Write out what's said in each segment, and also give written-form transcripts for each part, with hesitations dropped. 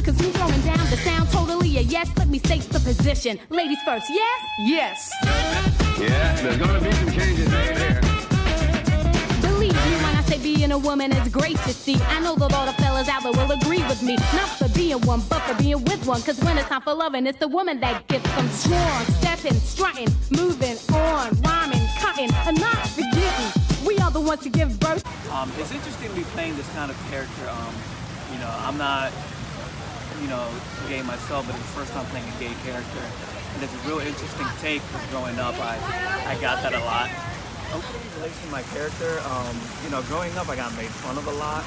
cause you throwing down the sound totally a yes. Let me state the position. Ladies first, yes? Yes. Yeah, there's gonna be some changes made here. Believe me when I say being a woman is great to see. I know that all the fellas out there will agree with me. Not for being one, but for being with one. Cause when it's time for loving, it's the woman that gets them strong. Stepping, strutting, moving on, rhyming, cutting, and not forgetting. We are the ones to give birth. It's interesting to be playing this kind of character. You know, I'm not, gay myself, but it's the first time playing a gay character. And it's a real interesting take, because growing up, I got that a lot. Opening relation to my character, growing up, I got made fun of a lot.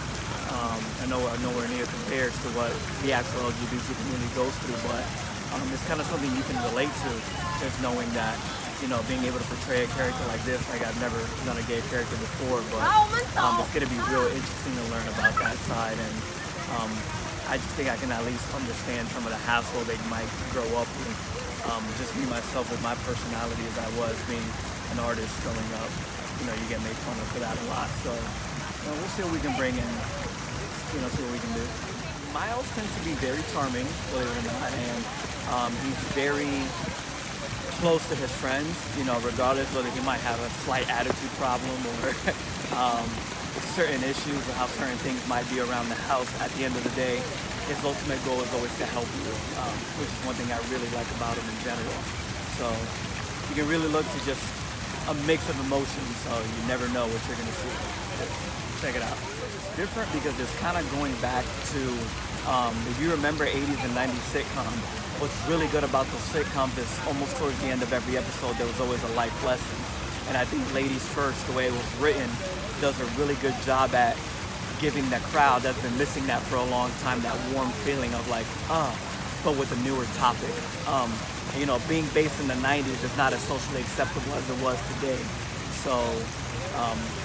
I know nowhere near compares to what the actual LGBT community goes through, but it's kind of something you can relate to, just knowing that, being able to portray a character like this. Like, I've never done a gay character before, but it's going to be real interesting to learn about that side, and I just think I can at least understand some of the hassle they might grow up with. Just me, myself, with my personality as I was being an artist growing up, you get made fun of for that a lot. So we'll see what we can bring in, see what we can do. Miles tends to be very charming, believe it or not, and he's very close to his friends, regardless whether he might have a slight attitude problem or certain issues or how certain things might be around the house. At the end of the day, his ultimate goal is always to help you, which is one thing I really like about him in general. So you can really look to just a mix of emotions, so you never know what you're going to see. Just check it out. It's different because it's kind of going back to, if you remember 80s and 90s sitcom, what's really good about those sitcoms is almost towards the end of every episode, there was always a life lesson. And I think Ladies First, the way it was written, does a really good job at giving the crowd that's been missing that for a long time, that warm feeling of like, but with a newer topic. Being based in the 90s is not as socially acceptable as it was today. So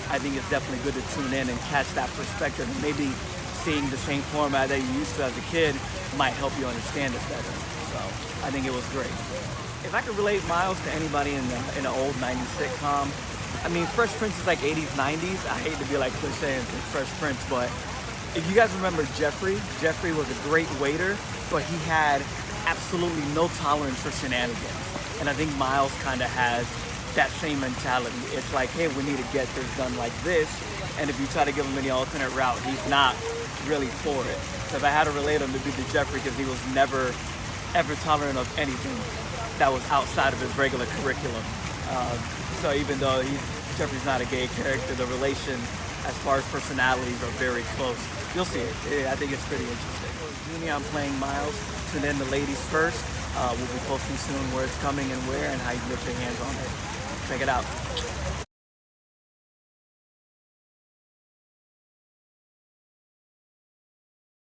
I think it's definitely good to tune in and catch that perspective. Maybe seeing the same format that you used to as a kid might help you understand it better. So I think it was great. If I could relate Miles to anybody in an old 90s sitcom, I mean, Fresh Prince is like 80s, 90s. I hate to be like cliche and say Fresh Prince, but if you guys remember Jeffrey was a great waiter, but he had absolutely no tolerance for shenanigans. And I think Miles kind of has that same mentality. It's like, hey, we need to get this done like this. And if you try to give him any alternate route, he's not really for it. So if I had to relate him, to be to Jeffrey, because he was never, ever tolerant of anything that was outside of his regular curriculum. So even though Jeffrey's not a gay character, the relation as far as personalities are very close. You'll see it. I think it's pretty interesting. Junior, I'm playing Miles. Tune in to Ladies First. We'll be posting soon where it's coming and where and how you can get your hands on it. Check it out.